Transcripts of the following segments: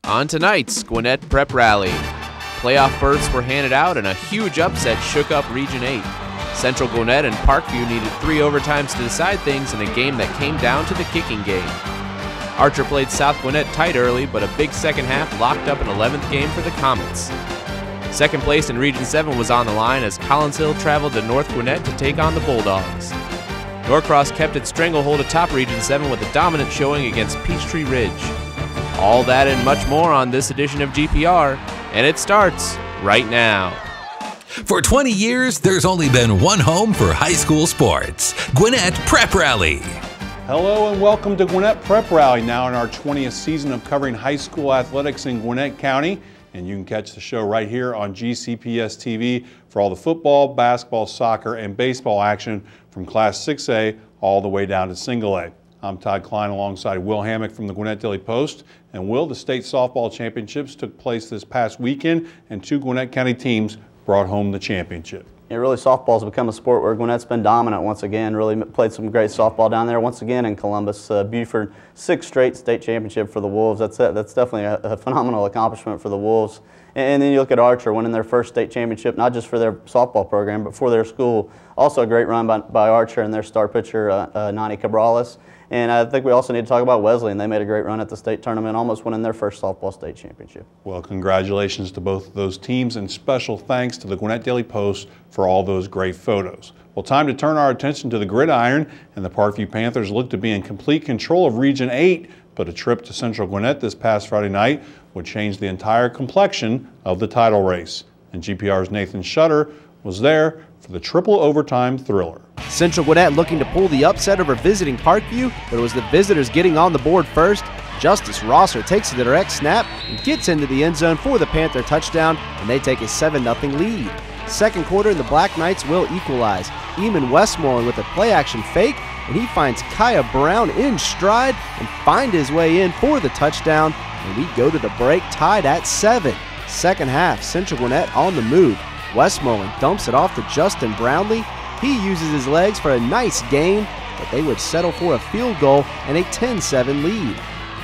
On tonight's Gwinnett Prep Rally, playoff berths were handed out and a huge upset shook up Region 8. Central Gwinnett and Parkview needed 3 overtimes to decide things in a game that came down to the kicking game. Archer played South Gwinnett tight early, but a big second half locked up an 11th game for the Comets. Second place in Region 7 was on the line as Collinsville traveled to North Gwinnett to take on the Bulldogs. Norcross kept its stranglehold atop Region 7 with a dominant showing against Peachtree Ridge. All that and much more on this edition of GPR, and it starts right now. For 20 years, there's only been one home for high school sports, Gwinnett Prep Rally. Hello and welcome to Gwinnett Prep Rally, now in our 20th season of covering high school athletics in Gwinnett County. And you can catch the show right here on GCPS-TV for all the football, basketball, soccer, and baseball action from Class 6A all the way down to Single A. I'm Todd Klein alongside Will Hammock from the Gwinnett Daily Post. And Will, the state softball championships took place this past weekend, and 2 Gwinnett County teams brought home the championship. Yeah, really, softball's become a sport where Gwinnett's been dominant once again. Really played some great softball down there once again in Columbus. Buford, 6 straight state championship for the Wolves. That's definitely a phenomenal accomplishment for the Wolves. And then you look at Archer winning their first state championship, not just for their softball program, but for their school. Also a great run by Archer and their star pitcher, Nani Cabrales. And I think we also need to talk about Wesleyan. They made a great run at the state tournament, almost winning their first softball state championship. Well, congratulations to both of those teams, and special thanks to the Gwinnett Daily Post for all those great photos. Well, time to turn our attention to the gridiron, and the Parkview Panthers look to be in complete control of Region 8, but a trip to Central Gwinnett this past Friday night would change the entire complexion of the title race. And GPR's Nathan Shutter was there for the triple overtime thriller. Central Gwinnett looking to pull the upset over visiting Parkview, but it was the visitors getting on the board first. Justice Rosser takes a direct snap and gets into the end zone for the Panther touchdown, and they take a 7-0 lead. Second quarter, the Black Knights will equalize. Eman Westmoreland with a play-action fake, and he finds Kaya Brown in stride and find his way in for the touchdown, and we go to the break tied at 7. Second half, Central Gwinnett on the move. Westmoreland dumps it off to Justin Brownlee. He uses his legs for a nice gain, but they would settle for a field goal and a 10-7 lead.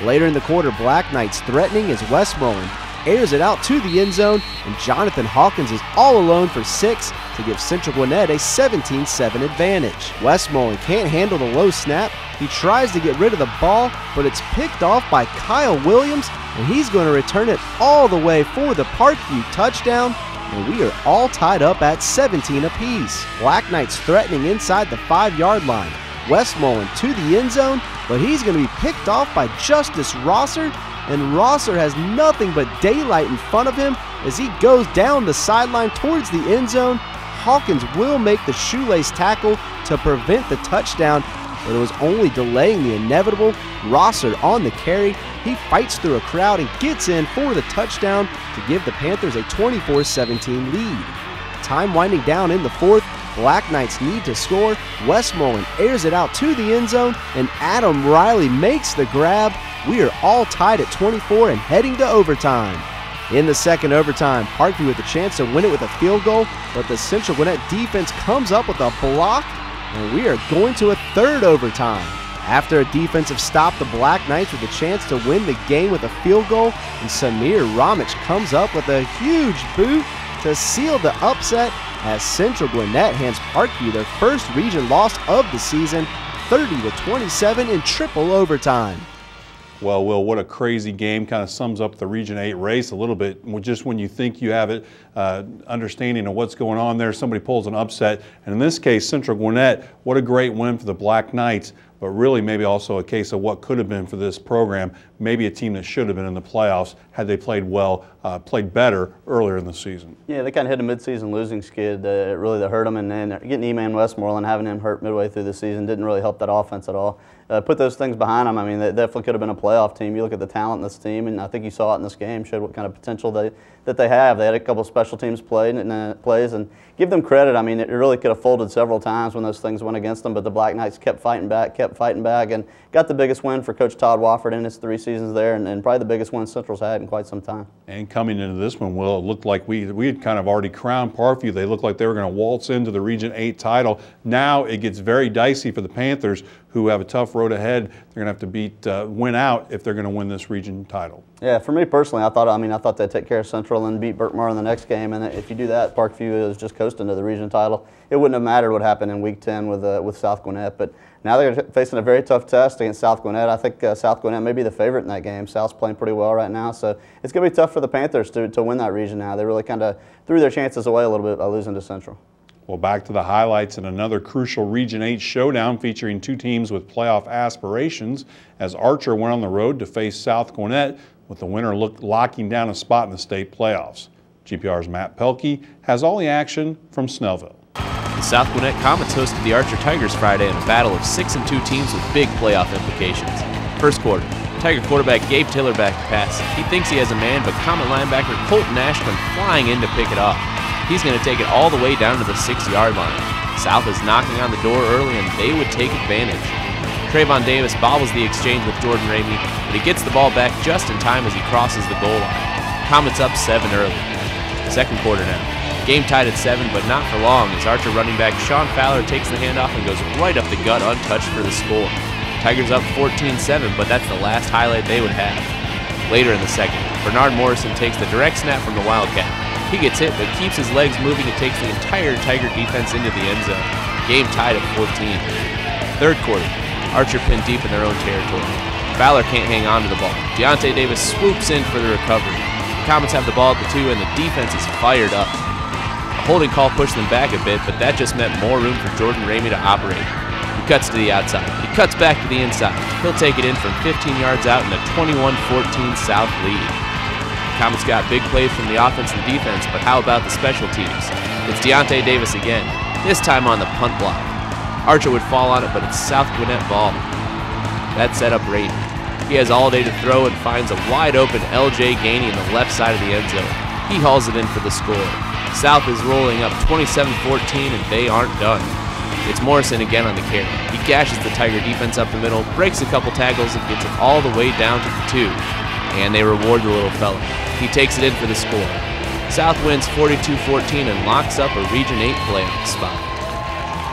Later in the quarter, Black Knights threatening as Westmoreland airs it out to the end zone, and Jonathan Hawkins is all alone for 6 to give Central Gwinnett a 17-7 advantage. Westmoreland can't handle the low snap. He tries to get rid of the ball, but it's picked off by Kyle Williams, and he's going to return it all the way for the Parkview touchdown. And we are all tied up at 17 apiece. Black Knights threatening inside the 5-yard line. Westmoreland to the end zone, but he's going to be picked off by Justice Rosser, and Rosser has nothing but daylight in front of him as he goes down the sideline towards the end zone. Hawkins will make the shoelace tackle to prevent the touchdown, but it was only delaying the inevitable. Rosser on the carry. He fights through a crowd and gets in for the touchdown to give the Panthers a 24-17 lead. Time winding down in the fourth. Black Knights need to score. Westmoreland airs it out to the end zone, and Adam Riley makes the grab. We are all tied at 24 and heading to overtime. In the second overtime, Parkview with a chance to win it with a field goal, but the Central Gwinnett defense comes up with a block, and we are going to a third overtime. After a defensive stop, the Black Knights with a chance to win the game with a field goal, and Samir Ramich comes up with a huge boot to seal the upset as Central Gwinnett hands Parkview their first region loss of the season, 30-27 in triple overtime. Well, Will, what a crazy game. Kind of sums up the Region 8 race a little bit. Just when you think you have it, understanding of what's going on there, somebody pulls an upset. And in this case, Central Gwinnett, what a great win for the Black Knights, but really maybe also a case of what could have been for this program. Maybe a team that should have been in the playoffs had they played well, played better earlier in the season. Yeah, they kind of hit a midseason losing skid that hurt them, and then getting Eman Westmoreland, having him hurt midway through the season didn't really help that offense at all. Put those things behind them. I mean, they definitely could have been a playoff team. You look at the talent in this team, and I think you saw it in this game, showed what kind of potential that they have. They had a couple of special teams plays, and give them credit. I mean, it really could have folded several times when those things went against them, but the Black Knights kept fighting back, kept fighting back, and got the biggest win for Coach Todd Wofford in his 3 seasons there, and probably the biggest win Central's had in quite some time. And coming into this one, Will, it looked like we had kind of already crowned Parkview. They looked like they were going to waltz into the Region 8 title. Now it gets very dicey for the Panthers, who have a tough road ahead. They're going to have to win out if they're going to win this region title. Yeah, for me personally, I thought they'd take care of Central and beat Burkmar in the next game. And if you do that, Parkview is just coasting to the region title. It wouldn't have mattered what happened in Week 10 with South Gwinnett. But now they're facing a very tough test against South Gwinnett. I think South Gwinnett may be the favorite in that game. South's playing pretty well right now, so it's going to be tough for the Panthers to win that region now. They really kind of threw their chances away a little bit by losing to Central. Well, back to the highlights and another crucial Region 8 showdown featuring 2 teams with playoff aspirations as Archer went on the road to face South Gwinnett, with the winner locking down a spot in the state playoffs. GPR's Matt Pelkey has all the action from Snellville. The South Gwinnett Comets hosted the Archer Tigers Friday in a battle of 6-2 teams with big playoff implications. First quarter, Tiger quarterback Gabe Taylor back to pass. He thinks he has a man, but Comet linebacker Colton Nash comes flying in to pick it off. He's going to take it all the way down to the 6-yard line. South is knocking on the door early, and they would take advantage. Trayvon Davis bobbles the exchange with Jordan Ramey, but he gets the ball back just in time as he crosses the goal line. Comets up 7 early. Second quarter now. Game tied at 7, but not for long as Archer running back Sean Fowler takes the handoff and goes right up the gut untouched for the score. Tigers up 14-7, but that's the last highlight they would have. Later in the second, Bernard Morrison takes the direct snap from the Wildcat. He gets hit, but keeps his legs moving and takes the entire Tiger defense into the end zone. Game tied at 14. Third quarter, Archer pinned deep in their own territory. Fowler can't hang on to the ball. Deontay Davis swoops in for the recovery. The Comets have the ball at the 2, and the defense is fired up. A holding call pushed them back a bit, but that just meant more room for Jordan Ramey to operate. He cuts to the outside. He cuts back to the inside. He'll take it in from 15 yards out in a 21-14 South lead. Comets got big plays from the offense and defense, but how about the special teams? It's Deontay Davis again, this time on the punt block. Archer would fall on it, but it's South Gwinnett ball. That set up Ramey. He has all day to throw and finds a wide-open L.J. Gainey in the left side of the end zone. He hauls it in for the score. South is rolling up 27-14, and they aren't done. It's Morrison again on the carry. He gashes the Tiger defense up the middle, breaks a couple tackles, and gets it all the way down to the 2. And they reward the little fella. He takes it in for the score. South wins 42-14 and locks up a Region 8 playoff spot.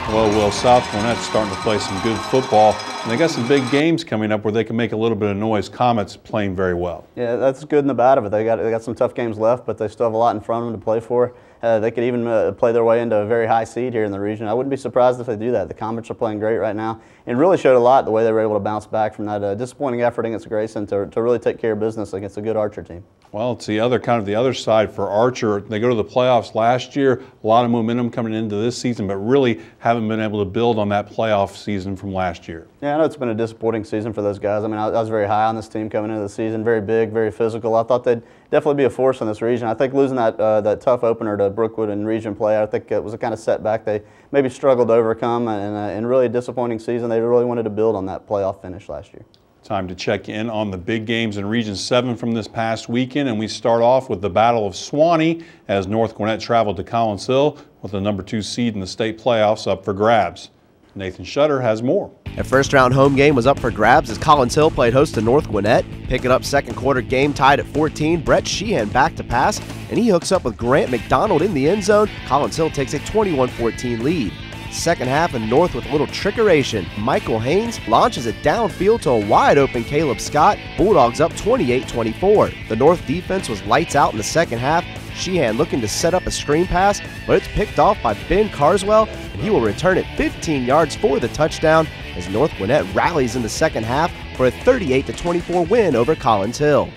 Well, South Gwinnett's starting to play some good football, and they got some big games coming up where they can make a little bit of noise. Comets playing very well. Yeah, that's good and the bad of it. They got some tough games left, but they still have a lot in front of them to play for. They could even play their way into a very high seed here in the region. I wouldn't be surprised if they do that. The Comets are playing great right now, and really showed a lot the way they were able to bounce back from that disappointing effort against Grayson to really take care of business against a good Archer team. Well, it's the other side for Archer. They go to the playoffs last year, a lot of momentum coming into this season, but really haven't been able to build on that playoff season from last year. Yeah, I know it's been a disappointing season for those guys. I mean, I was very high on this team coming into the season, very big, very physical. I thought they'd definitely be a force in this region. I think losing that tough opener to Brookwood in region play, I think it was a kind of setback they maybe struggled to overcome, and really a disappointing season. They really wanted to build on that playoff finish last year. Time to check in on the big games in Region 7 from this past weekend, and we start off with the Battle of Swanee as North Gwinnett traveled to Collins Hill with the number 2 seed in the state playoffs up for grabs. Nathan Shutter has more. A first-round home game was up for grabs as Collins Hill played host to North Gwinnett. Picking up second quarter game tied at 14, Brett Sheehan back to pass, and he hooks up with Grant McDonald in the end zone. Collins Hill takes a 21-14 lead. Second half, and North with a little trickeration. Michael Haynes launches it downfield to a wide-open Caleb Scott. Bulldogs up 28-24. The North defense was lights out in the second half. Sheehan looking to set up a screen pass, but it's picked off by Ben Carswell, and he will return it 15 yards for the touchdown as North Gwinnett rallies in the second half for a 38-24 win over Collins Hill.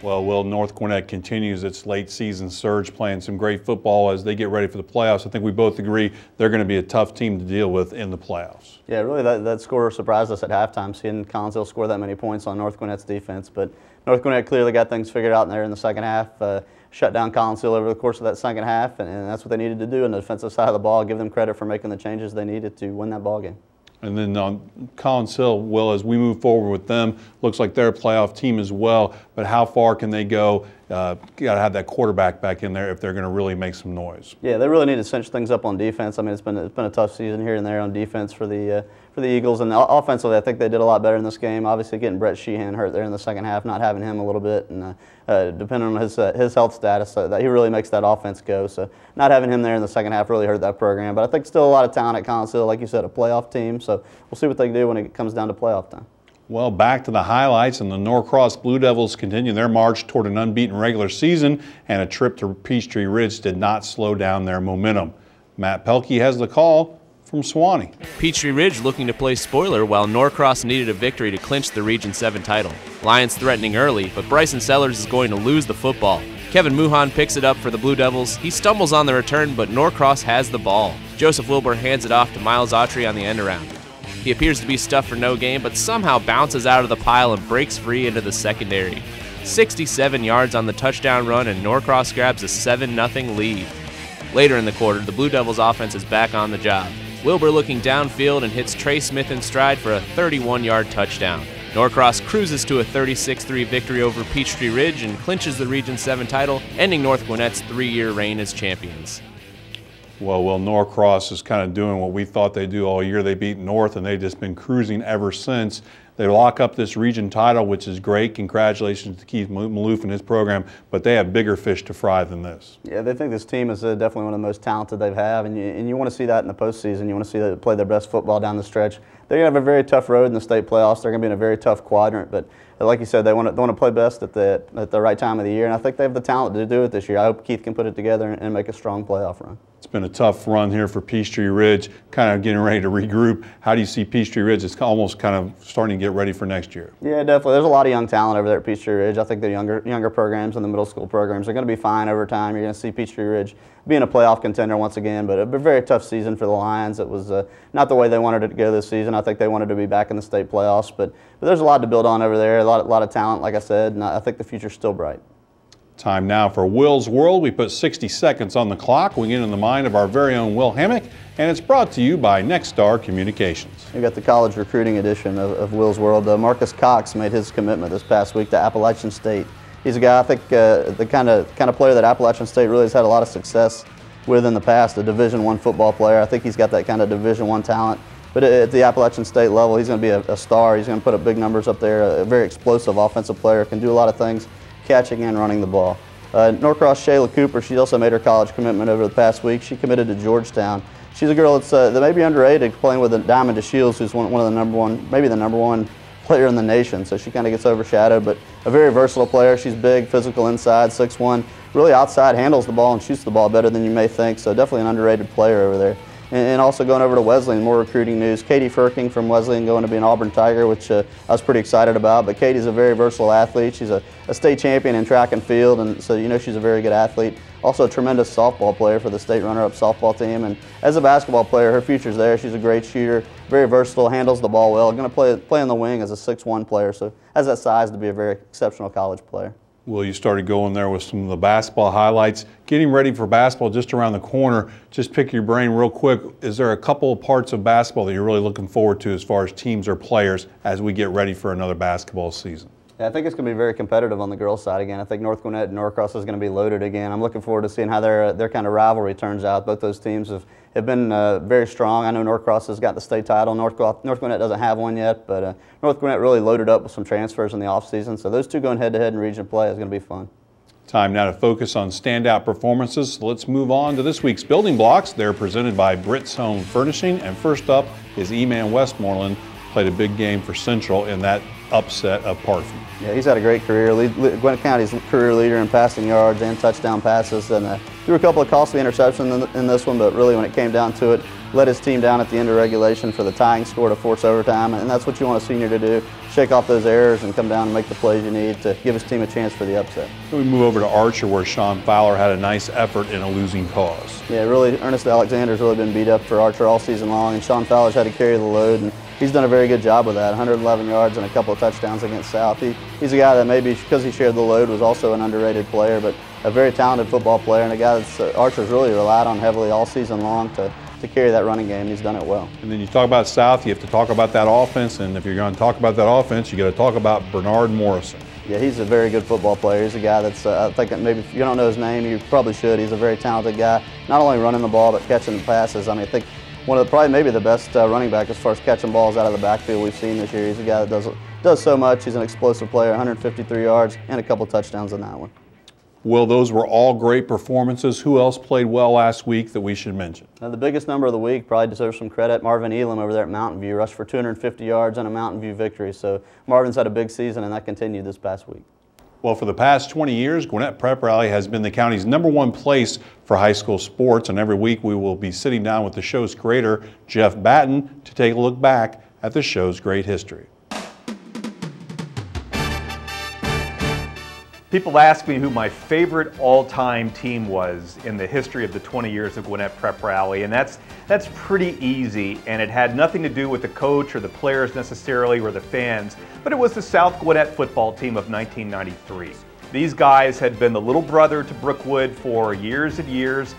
Well, North Gwinnett continues its late season surge, playing some great football as they get ready for the playoffs. I think we both agree they're going to be a tough team to deal with in the playoffs. Yeah, really that score surprised us at halftime, seeing Collins Hill score that many points on North Gwinnett's defense. But North Gwinnett clearly got things figured out in there in the second half, shut down Collins Hill over the course of that second half, and that's what they needed to do on the defensive side of the ball, give them credit for making the changes they needed to win that ball game. And then on Collins Hill, well, as we move forward with them, looks like they're a playoff team as well. but how far can they go? Got to have that quarterback back in there if they're going to really make some noise. Yeah, they really need to cinch things up on defense. I mean, it's been a tough season here and there on defense for the Eagles, and offensively, I think they did a lot better in this game. Obviously, getting Brett Sheehan hurt there in the second half, not having him a little bit, and depending on his health status, that he really makes that offense go. So not having him there in the second half really hurt that program. But I think still a lot of talent at Collinsville, like you said, a playoff team. So we'll see what they do when it comes down to playoff time. Well, back to the highlights, and the Norcross Blue Devils continue their march toward an unbeaten regular season, and a trip to Peachtree Ridge did not slow down their momentum. Matt Pelkey has the call from Suwanee. Peachtree Ridge looking to play spoiler while Norcross needed a victory to clinch the Region 7 title. Lions threatening early, but Bryson Sellers is going to lose the football. Kevin Muhan picks it up for the Blue Devils. He stumbles on the return, but Norcross has the ball. Joseph Wilbur hands it off to Miles Autry on the end around. He appears to be stuffed for no gain, but somehow bounces out of the pile and breaks free into the secondary. 67 yards on the touchdown run, and Norcross grabs a 7-0 lead. Later in the quarter, the Blue Devils offense is back on the job. Wilbur looking downfield and hits Trey Smith in stride for a 31-yard touchdown. Norcross cruises to a 36-3 victory over Peachtree Ridge and clinches the Region 7 title, ending North Gwinnett's 3-year reign as champions. Well, Norcross is kind of doing what we thought they'd do all year. They beat North, and they've just been cruising ever since. They lock up this region title, which is great. Congratulations to Keith Maloof and his program, but they have bigger fish to fry than this. Yeah, they think this team is definitely one of the most talented they've had, and you want to see that in the postseason. You want to see them play their best football down the stretch. They're going to have a very tough road in the state playoffs. They're going to be in a very tough quadrant, but like you said, they want to play best at the right time of the year, and I think they have the talent to do it this year. I hope Keith can put it together and make a strong playoff run. It's been a tough run here for Peachtree Ridge, kind of getting ready to regroup. How do you see Peachtree Ridge? It's almost kind of starting to get ready for next year. Yeah, definitely. There's a lot of young talent over there at Peachtree Ridge. I think the younger programs and the middle school programs are going to be fine over time. You're going to see Peachtree Ridge being a playoff contender once again, but a very tough season for the Lions. It was not the way they wanted it to go this season. I think they wanted to be back in the state playoffs, but there's a lot to build on over there, a lot of talent, like I said, and I think the future's still bright. Time now for Will's World. We put 60 seconds on the clock. We get in the mind of our very own Will Hammock, and it's brought to you by Nexstar Communications. We got the college recruiting edition of Will's World. Marcus Cox made his commitment this past week to Appalachian State. He's a guy, I think, the kind of player that Appalachian State really has had a lot of success with in the past, a Division I football player. I think he's got that kind of Division I talent. But at the Appalachian State level, he's going to be a star. He's going to put up big numbers up there, a very explosive offensive player, can do a lot of things, catching and running the ball. Norcross Shayla Cooper, she also made her college commitment over the past week. She committed to Georgetown. She's a girl that may be underrated, playing with Diamond DeShields, who's one of the number one, maybe the number one player in the nation. So she kind of gets overshadowed, but a very versatile player. She's big, physical inside, 6'1", really outside, handles the ball and shoots the ball better than you may think. So definitely an underrated player over there. And also going over to Wesleyan, more recruiting news. Katie Firking from Wesleyan going to be an Auburn Tiger, which I was pretty excited about. But Katie's a very versatile athlete. She's a state champion in track and field, and so you know she's a very good athlete. Also a tremendous softball player for the state runner-up softball team. And as a basketball player, her future's there. She's a great shooter, very versatile, handles the ball well. Going to play in the wing as a 6'1" player, so has that size to be a very exceptional college player. Well, you started going there with some of the basketball highlights. Getting ready for basketball just around the corner. Just pick your brain real quick. Is there a couple of parts of basketball that you're really looking forward to as far as teams or players as we get ready for another basketball season? Yeah, I think it's going to be very competitive on the girls' side again. I think North Gwinnett and Norcross is going to be loaded again. I'm looking forward to seeing how their kind of rivalry turns out. Both those teams have been very strong. I know Norcross has got the state title. North Gwinnett doesn't have one yet, but North Gwinnett really loaded up with some transfers in the offseason. So those two going head-to-head in region play is going to be fun. Time now to focus on standout performances. So let's move on to this week's building blocks. They're presented by Britt's Home Furnishing. And first up is Eman Westmoreland. Played a big game for Central in that upset of Parkview. Yeah, he's had a great career. Gwinnett County's career leader in passing yards and touchdown passes, and threw a couple of costly interceptions in this one, but really when it came down to it, led his team down at the end of regulation for the tying score to force overtime, and that's what you want a senior to do, shake off those errors and come down and make the plays you need to give his team a chance for the upset. So we move over to Archer, where Sean Fowler had a nice effort in a losing cause. Yeah, really, Ernest Alexander's really been beat up for Archer all season long, and Sean Fowler's had to carry the load, and he's done a very good job with that. 111 yards and a couple of touchdowns against South. He's a guy that maybe because he shared the load was also an underrated player, but a very talented football player and a guy that's Archer's really relied on heavily all season long to carry that running game. He's done it well. And then you talk about South, you have to talk about that offense, and if you're going to talk about that offense, you got to talk about Bernard Morrison. Yeah, he's a very good football player. He's a guy that's, I think maybe if you don't know his name, you probably should. He's a very talented guy, not only running the ball, but catching the passes. I mean, I think one of the, probably maybe the best running back as far as catching balls out of the backfield we've seen this year. He's a guy that does so much. He's an explosive player, 153 yards and a couple touchdowns in that one. Well, those were all great performances. Who else played well last week that we should mention? The biggest number of the week probably deserves some credit. Marvin Elam over there at Mountain View rushed for 250 yards and a Mountain View victory. So Marvin's had a big season, and that continued this past week. Well, for the past 20 years, Gwinnett Prep Rally has been the county's #1 place for high school sports, and every week we will be sitting down with the show's creator, Jeff Batten, to take a look back at the show's great history. People ask me who my favorite all-time team was in the history of the 20 years of Gwinnett Prep Rally, and that's pretty easy, and it had nothing to do with the coach or the players necessarily or the fans, but it was the South Gwinnett football team of 1993. These guys had been the little brother to Brookwood for years and years.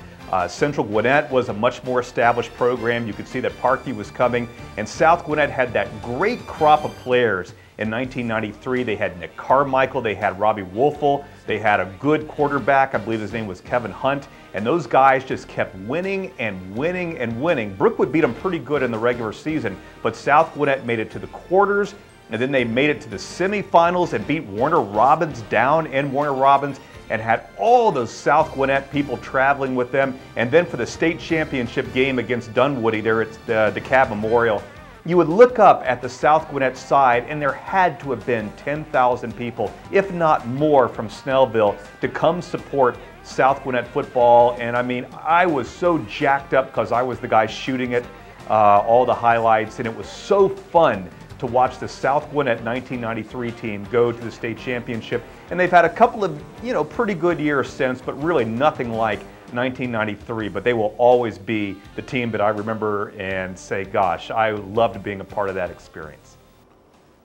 Central Gwinnett was a much more established program. You could see that Parkview was coming, and South Gwinnett had that great crop of players. In 1993, they had Nick Carmichael, they had Robbie Wolfel, they had a good quarterback, I believe his name was Kevin Hunt, and those guys just kept winning and winning and winning. Brookwood beat them pretty good in the regular season, but South Gwinnett made it to the quarters, and then they made it to the semifinals and beat Warner Robins down in Warner Robins and had all those South Gwinnett people traveling with them. And then for the state championship game against Dunwoody there at the DeKalb Memorial, you would look up at the South Gwinnett side and there had to have been 10,000 people, if not more, from Snellville to come support South Gwinnett football. And I mean, I was so jacked up because I was the guy shooting it, all the highlights, and it was so fun to watch the South Gwinnett 1993 team go to the state championship. And they've had a couple of, pretty good years since, but really nothing like 1993, but they will always be the team that I remember and say, gosh, I loved being a part of that experience.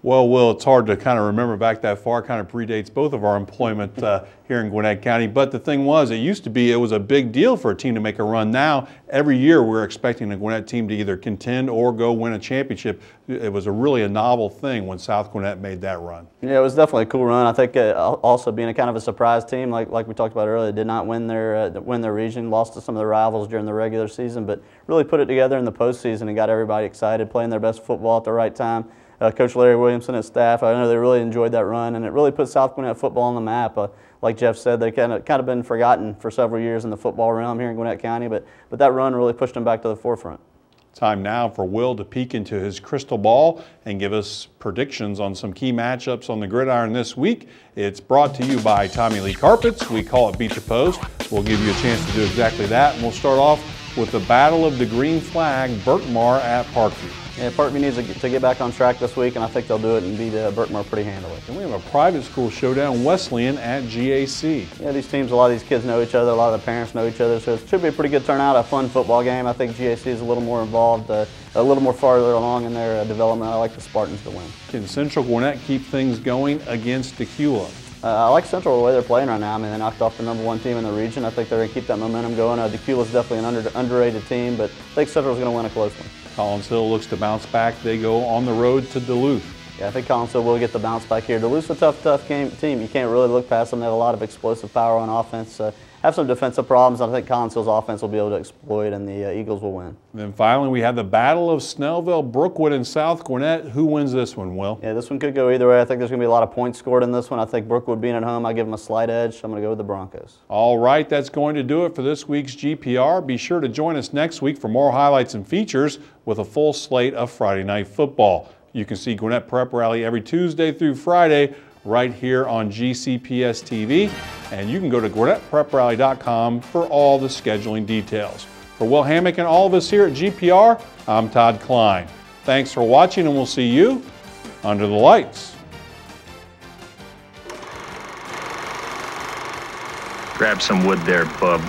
Well, Will, it's hard to kind of remember back that far. Kind of predates both of our employment here in Gwinnett County. But the thing was, it used to be it was a big deal for a team to make a run. Now, every year we're expecting a Gwinnett team to either contend or go win a championship. It was really a novel thing when South Gwinnett made that run. Yeah, it was definitely a cool run. I think also being a kind of a surprise team, like we talked about earlier, did not win their region, lost to some of their rivals during the regular season, but really put it together in the postseason and got everybody excited, playing their best football at the right time. Coach Larry Williamson and staff, I know they really enjoyed that run, and it really put South Gwinnett football on the map. Like Jeff said, they kind of been forgotten for several years in the football realm here in Gwinnett County, but that run really pushed them back to the forefront. Time now for Will to peek into his crystal ball and give us predictions on some key matchups on the gridiron this week. It's brought to you by Tommy Lee Carpets. We call it Beat the Post. We'll give you a chance to do exactly that, and we'll start off with the Battle of the Green Flag, Berkmar at Parkview. Yeah, Parkview needs to get back on track this week, and I think they'll do it and beat Berkmar pretty handily. And we have a private school showdown, Wesleyan at GAC. Yeah, these teams, a lot of these kids know each other, a lot of the parents know each other, so it should be a pretty good turnout, a fun football game. I think GAC is a little more involved, a little more farther along in their development. I like the Spartans to win. Can Central Gwinnett keep things going against Decula? I like Central the way they're playing right now. I mean, they knocked off the #1 team in the region. I think they're going to keep that momentum going. Decula's definitely an underrated team, but I think Central's going to win a close one. Collins Hill looks to bounce back. They go on the road to Duluth. Yeah, I think Collins Hill will get the bounce back here. Duluth's a tough team. You can't really look past them. They have a lot of explosive power on offense. Have some defensive problems. I think Collins Hill's offense will be able to exploit, and the Eagles will win. And then finally, we have the Battle of Snellville, Brookwood, and South Gwinnett. Who wins this one, Will? Yeah, this one could go either way. I think there's going to be a lot of points scored in this one. I think Brookwood being at home, I give them a slight edge. I'm going to go with the Broncos. All right, that's going to do it for this week's GPR. Be sure to join us next week for more highlights and features with a full slate of Friday night football. You can see Gwinnett Prep Rally every Tuesday through Friday right here on GCPS-TV, and you can go to GwinnettPrepRally.com for all the scheduling details. For Will Hammock and all of us here at GPR, I'm Todd Klein. Thanks for watching, and we'll see you under the lights. Grab some wood there, bub.